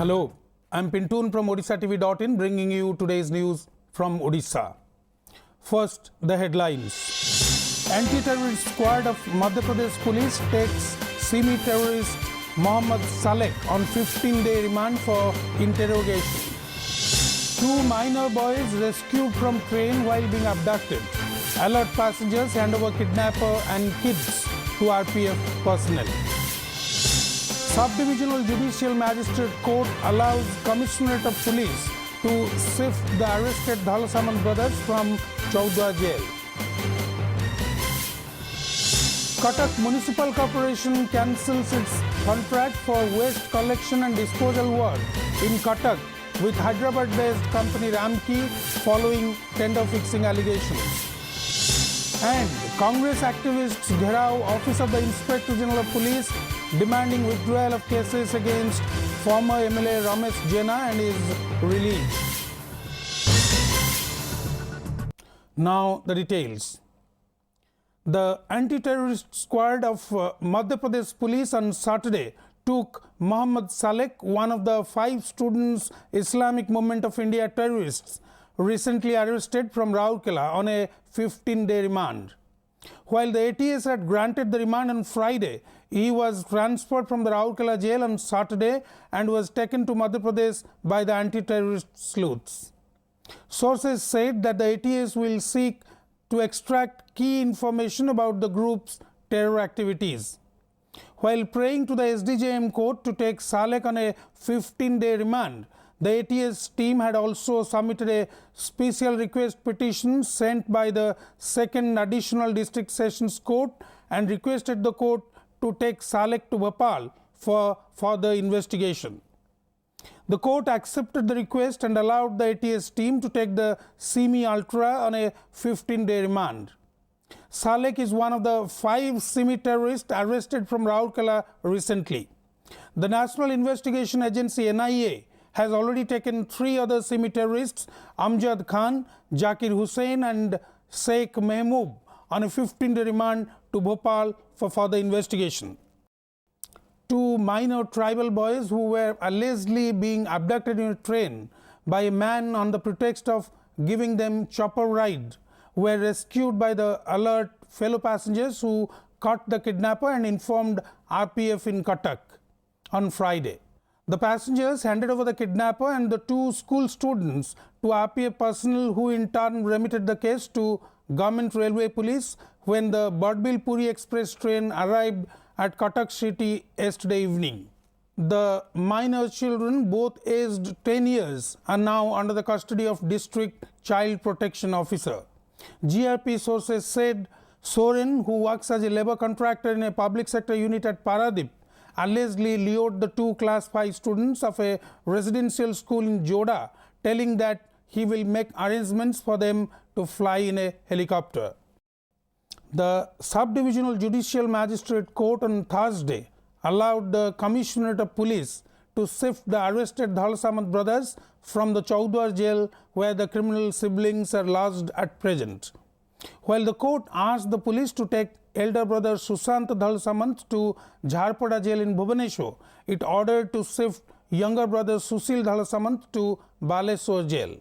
Hello, I'm Pintoon from Odishatv.in bringing you today's news from Odisha. First, the headlines. Anti-terrorist squad of Madhya Pradesh police takes semi-terrorist Mohammad Salek on 15-day remand for interrogation. Two minor boys rescued from train while being abducted. Alert passengers hand over kidnapper and kids to RPF personnel. Sub-Divisional Judicial Magistrate Court allows Commissionerate of Police to sift the arrested Dhalasamand brothers from Chaudhwa jail. Cuttack Municipal Corporation cancels its contract for waste collection and disposal work in Cuttack with Hyderabad-based company Ramki following tender fixing allegations. And Congress activists gherao Office of the Inspector General of Police demanding withdrawal of cases against former MLA Ramesh Jena and his release. Now the details. The anti-terrorist squad of Madhya Pradesh police on Saturday took Mohammad Salek, one of the 5 students Islamic Movement of India terrorists recently arrested from Rourkela on a 15-day remand. While the ATS had granted the remand on Friday, he was transferred from the Rourkela jail on Saturday and was taken to Madhya Pradesh by the anti-terrorist sleuths. Sources said that the ATS will seek to extract key information about the group's terror activities. While praying to the SDJM court to take Salek on a 15-day remand, the ATS team had also submitted a special request petition sent by the 2nd Additional District Sessions Court and requested the court to take Salek to Bhopal for further investigation. The court accepted the request and allowed the ATS team to take the semi-ultra on a 15-day remand. Salek is one of the 5 semi-terrorists arrested from Rourkela recently. The National Investigation Agency NIA has already taken 3 other semi-terrorists, Amjad Khan, Zakir Hussain and Sheikh Mehmood, on a 15-day remand to Bhopal for further investigation. 2 minor tribal boys who were allegedly being abducted in a train by a man on the pretext of giving them chopper ride were rescued by the alert fellow passengers who caught the kidnapper and informed RPF in Cuttack on Friday. The passengers handed over the kidnapper and the 2 school students to RPF personnel who in turn remitted the case to Government Railway Police when the Badbil Puri Express train arrived at Cuttack City yesterday evening. The minor children, both aged 10 years, are now under the custody of District Child Protection Officer. GRP sources said Soren, who works as a labour contractor in a public sector unit at Paradip, allegedly lured the 2 class 5 students of a residential school in Joda, telling that he will make arrangements for them to fly in a helicopter. The Sub-Divisional Judicial Magistrate Court on Thursday allowed the Commissionerate of Police to sift the arrested Dhalasamand brothers from the Chaudhwa jail where the criminal siblings are lodged at present. While the court asked the police to take elder brother Sushant Dhalasamand to Jharpada jail in Bhubaneswar, it ordered to sift younger brother Sushil Dhalasamand to Baleswar jail.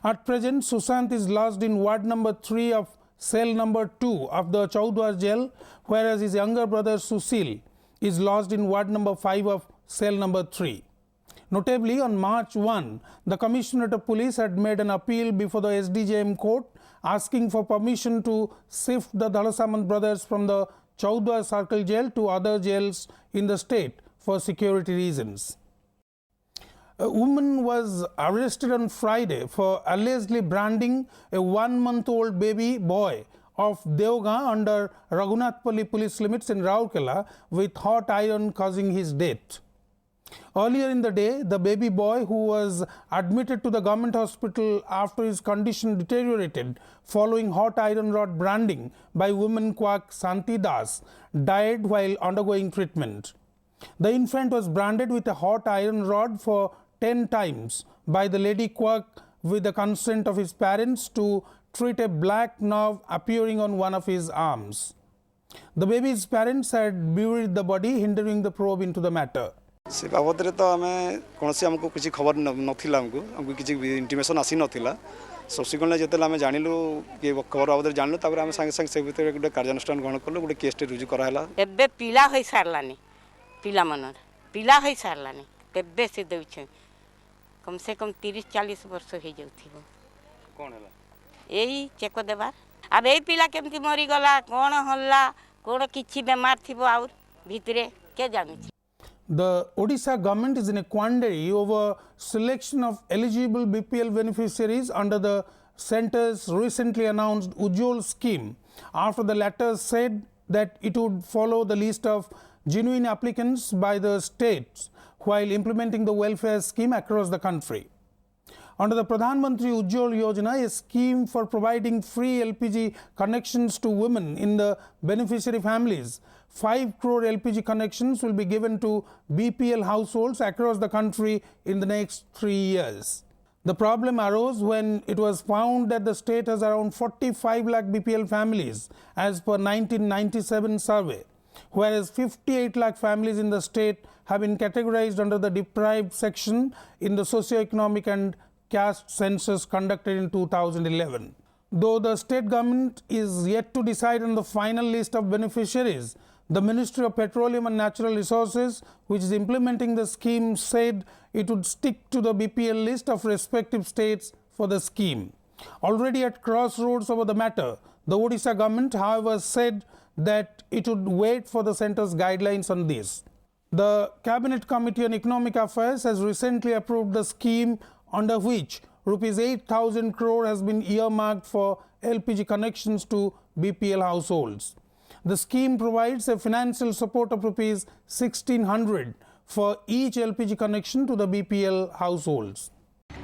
At present, Sushant is lodged in ward number 3 of cell number 2 of the Chaudhwa jail, whereas his younger brother Sushil is lodged in ward number 5 of cell number 3. Notably, on March 1, the Commissionerate of Police had made an appeal before the SDJM court asking for permission to sift the Dhalasamand brothers from the Chaudhwa Circle jail to other jails in the state for security reasons. A woman was arrested on Friday for allegedly branding a 1-month-old baby boy of Deogaon under Raghunathpalli police limits in Rourkela with hot iron causing his death. Earlier in the day, the baby boy, who was admitted to the government hospital after his condition deteriorated following hot iron rod branding by woman quack Santi Das, died while undergoing treatment. The infant was branded with a hot iron rod for 10 times by the lady quack with the consent of his parents to treat a black nerve appearing on one of his arms. The baby's parents had buried the body, hindering the probe into the matter. से बाबद तो आम कौन आमको किसी खबर नाला आमको किसी इंटीमेशन आसी नाला सब्सिक्वेंटली जिते आम जानलु कि खबर बाबद जानलु आम सागे सागे से भितर गोटे कार्यानुष्ठान ग्रहण कलु गोटे केस रुजु कराला एबे पिला हो सारलानी पिला मनर पिला हो सारलानी केबे से दउछ कम से कम 30-40 वर्ष हो जाउथिबो कौन है यही चेक देबार अब यही पिला केमती मरी गला कौन हल्ला कौन किछि बेमार थिबो आउर भितरे के जानि The Odisha government is in a quandary over selection of eligible BPL beneficiaries under the centre's recently announced Ujjwal scheme after the latter said that it would follow the list of genuine applicants by the states while implementing the welfare scheme across the country. Under the Pradhan Mantri Ujjwal Yojana, a scheme for providing free LPG connections to women in the beneficiary families, 5 crore LPG connections will be given to BPL households across the country in the next 3 years. The problem arose when it was found that the state has around 45 lakh BPL families as per 1997 survey, whereas 58 lakh families in the state have been categorized under the deprived section in the socio-economic and caste census conducted in 2011. Though the state government is yet to decide on the final list of beneficiaries, the Ministry of Petroleum and Natural Resources, which is implementing the scheme, said it would stick to the BPL list of respective states for the scheme. Already at crossroads over the matter, the Odisha government, however, said that it would wait for the centre's guidelines on this. The Cabinet Committee on Economic Affairs has recently approved the scheme under which Rs 8,000 crore has been earmarked for LPG connections to BPL households. The scheme provides a financial support of Rs 1,600 for each LPG connection to the BPL households.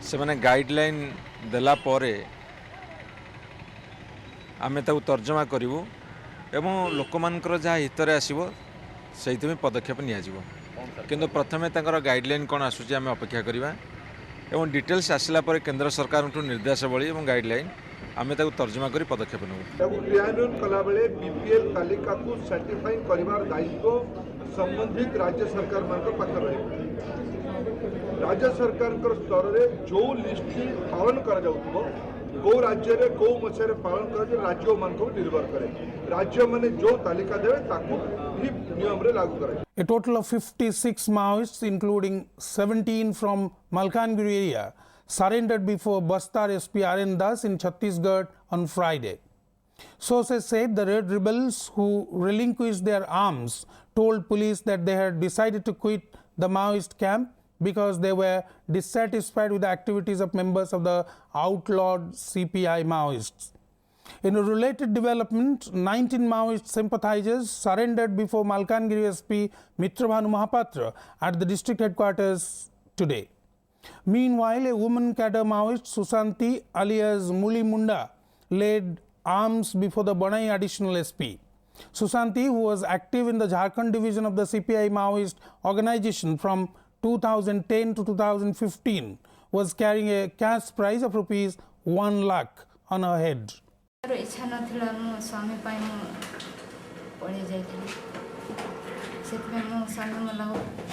से मैंने guideline देला परे आमे ताकू तर्जमा करिवु एवं लोकमानकर जहाँ हितरे आसीबो सेहितमे पदक्षेप नियाजिवो किंतु प्रथमे तांकर गाइडलाइन कोन आसुची आमे अपेक्षा करिवा एवं डिटेल्स आसला परे केंद्र सरकार निर्देशावली एवं गाइडलाइन आमे ताकू तर्जमा करी पदक्षेप नेबु क्रियान्वयन कला बेले बीपीएल तालिका को सर्टिफाई करिवार दायित्व संबंधित राज्य सरकार मानक पात्र रहे राज्य सरकार स्तर में जो लिस्ट पालन कर जाउथबो को राज्य रे को मछरे पालन कर राज्य मान को निर्भर करे राज्य माने जो तालिका देवे ताकू ही नियम रे लागू करे. A total of 56 Maoists, including 17 from Malkangiri area, surrendered before Bastar SP RN Das in Chhattisgarh on Friday. Sources said the Red rebels who relinquished their arms told police that they had decided to quit the Maoist camp because they were dissatisfied with the activities of members of the outlawed CPI Maoists. In a related development, 19 Maoist sympathizers surrendered before Malkangiri SP Mitrabhanu Mahapatra at the district headquarters today. Meanwhile, a woman cadre Maoist, Susanti alias Muli Munda, laid arms before the Banai additional SP. Susanti, who was active in the Jharkhand division of the CPI Maoist organization from 2010 to 2015, was carrying a cash prize of Rs 1 lakh on her head. इच्छा नथिला मो स्वामी पाई मो पढ़े जाइथिली सेतमे मो स्वामी मला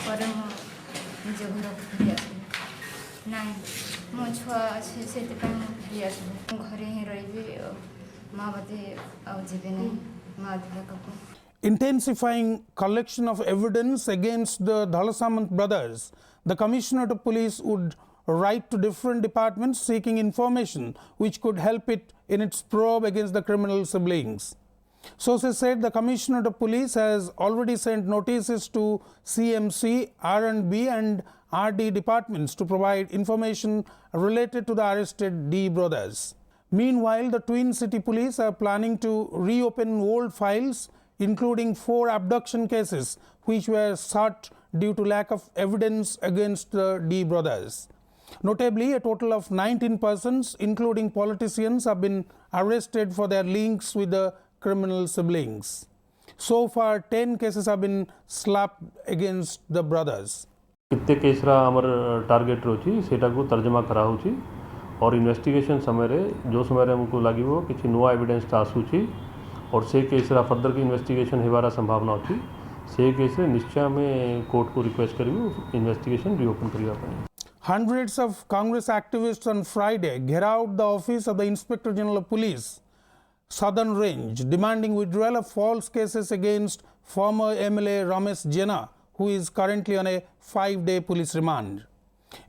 परे मो निज घर फेरी आसली नाई मो छुआ अछि सेते पाई मो फेरी आसली घरे ही रहिबी माँ बाते आउ जेबे नै माँ अधिका Intensifying collection of evidence against the Dhalasamant brothers, the Commissioner of Police would write to different departments seeking information which could help it in its probe against the criminal siblings. Sources said the Commissioner of Police has already sent notices to CMC, R&B and RD departments to provide information related to the arrested D brothers. Meanwhile, the Twin City Police are planning to reopen old files including 4 abduction cases which were shut due to lack of evidence against the D brothers. Notably, a total of 19 persons, including politicians, have been arrested for their links with the criminal siblings. So far, 10 cases have been slapped against the brothers. कितने case आमर target रोची सेटा को तर्जमा करा होची और investigation समय रे जो समय रे हमको लागिवो किछि नुआ एविडेंस आसूची और से केस फर्दर की इन्वेस्टिगेशन हेबार संभावना अच्छी से केस निश्चय आम कोर्ट को रिक्वेस्ट करूँ इन्वेस्टिगेशन रिओपन करने. Hundreds of Congress activists on Friday gherawed the office of the Inspector General of Police, Southern Range, demanding withdrawal of false cases against former MLA Ramesh Jena, who is currently on a 5-day police remand.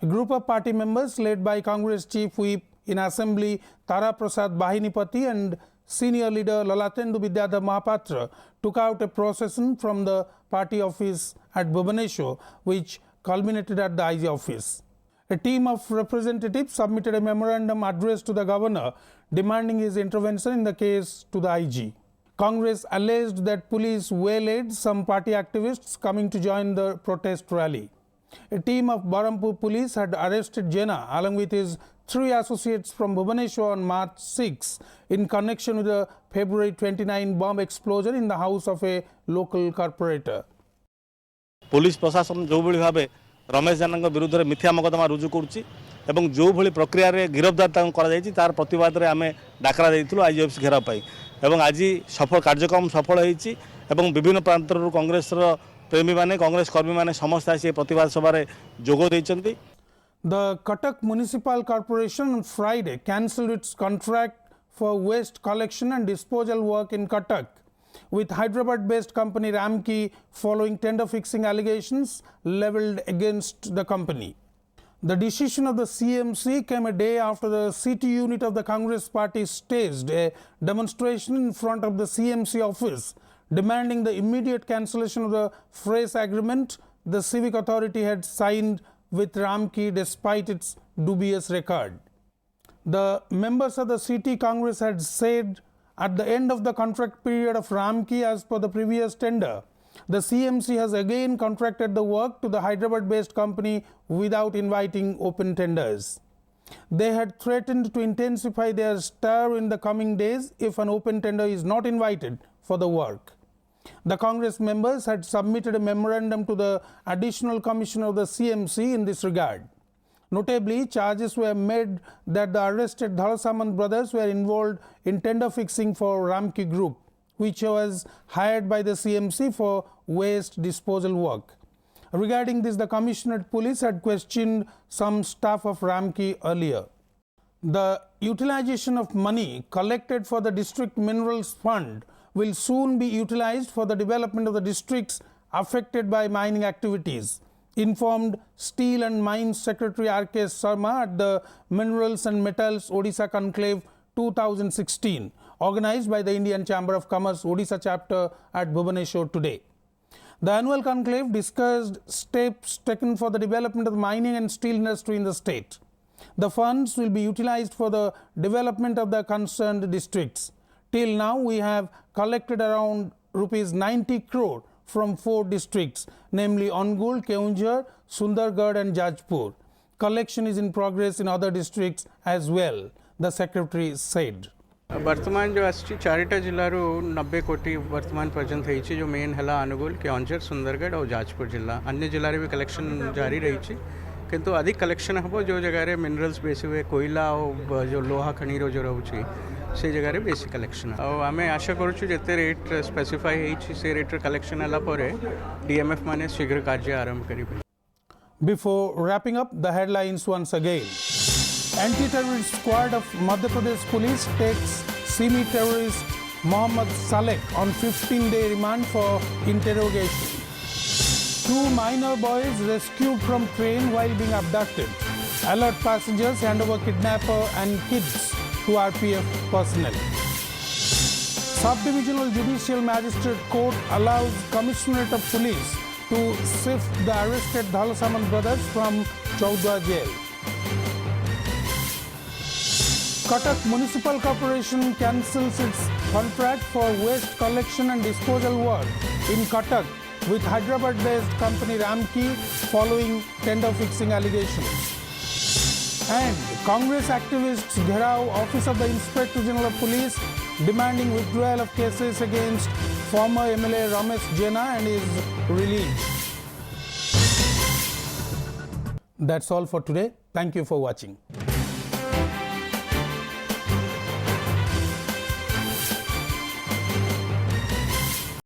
A group of party members led by Congress Chief Whip in Assembly Tara Prasad Bahinipati and senior leader Lalatendu Vidyadhar Mahapatra took out a procession from the party office at Bhubaneswar, which culminated at the IG office. A team of representatives submitted a memorandum addressed to the governor demanding his intervention in the case to the IG. Congress alleged that police waylaid some party activists coming to join the protest rally. A team of Barampur police had arrested Jena along with his 3 associates from Bhubaneswar on March 6 in connection with the February 29 bomb explosion in the house of a local corporator. Police प्रशासन जो भली भाव रमेश जेना विरुद्ध में मिथ्या मकदमा रुजु कर जो भली प्रक्रिया गिरफ्तार तार प्रतिवाद में आम डाकरा देलु आईजी ऑफिस घेराव पाई एवं आज सफल कार्यक्रम सफल होती विभिन्न प्रांतर कांग्रेस प्रेमी माने कांग्रेस कर्मी माने समस्त आसी प्रतिवाद सभा जोग देइचंती. The Cuttack Municipal Corporation on Friday cancelled its contract for waste collection and disposal work in Cuttack with Hyderabad-based company Ramki following tender fixing allegations levelled against the company. The decision of the CMC came a day after the city unit of the Congress party staged a demonstration in front of the CMC office demanding the immediate cancellation of the phrase agreement the civic authority had signed with Ramki despite its dubious record. The members of the city Congress had said at the end of the contract period of Ramki as per the previous tender, the CMC has again contracted the work to the Hyderabad-based company without inviting open tenders. They had threatened to intensify their stir in the coming days if an open tender is not invited for the work. The Congress members had submitted a memorandum to the Additional Commissioner of the CMC in this regard. Notably, charges were made that the arrested Dhalasamant brothers were involved in tender fixing for Ramki Group, which was hired by the CMC for waste disposal work. Regarding this, the Commissionerate Police had questioned some staff of Ramki earlier. The utilization of money collected for the District Minerals Fund will soon be utilized for the development of the districts affected by mining activities, informed Steel and Mines Secretary R.K. Sharma at the Minerals and Metals Odisha Conclave 2016, organized by the Indian Chamber of Commerce Odisha chapter at Bhubaneswar today. The annual conclave discussed steps taken for the development of the mining and steel industry in the state. The funds will be utilized for the development of the concerned districts. Till now, we have collected around rupees 90 crore from 4 districts, namely Angul, Keonjhar, Sundargarh and Jajpur. Collection is in progress in other districts as well, the Secretary said. वर्तमान जो आसी 4टा जिल्लारू 90 कोटी वर्तमान पर्यंत होती जो main है अनुगुल केओंझर सुंदरगढ़ और जाजपुर जिला अन्य जिले भी कलेक्शन जारी रही किंतु अधिक कलेक्शन हम जो जगह मिनरल्स बेसी हुए कोयला और जो लोहा खनिर जो रोचे से जगह बेसी कलेक्शन और आम आशा करुँ जिते रेट स्पेसिफाई से रेट कलेक्शन है डीएमएफ माने शीघ्र कार्य आरंभ करेंगे. Before wrapping up, the headlines once again. Anti-terrorist squad of Madhya Pradesh police takes semi-terrorist Mohammad Salek on 15-day remand for interrogation. 2 minor boys rescued from train while being abducted. Alert passengers hand over kidnapper and kids to RPF personnel. Sub-Divisional Judicial Magistrate Court allows Commissionerate of Police to sift the arrested Dhalasamant brothers from Chaudhwa jail. Cuttack Municipal Corporation cancels its contract for waste collection and disposal work in Cuttack with Hyderabad-based company Ramki following tender fixing allegations. And Congress activists gherav Office of the Inspector General of Police demanding withdrawal of cases against former MLA Ramesh Jena and his release. That's all for today. Thank you for watching.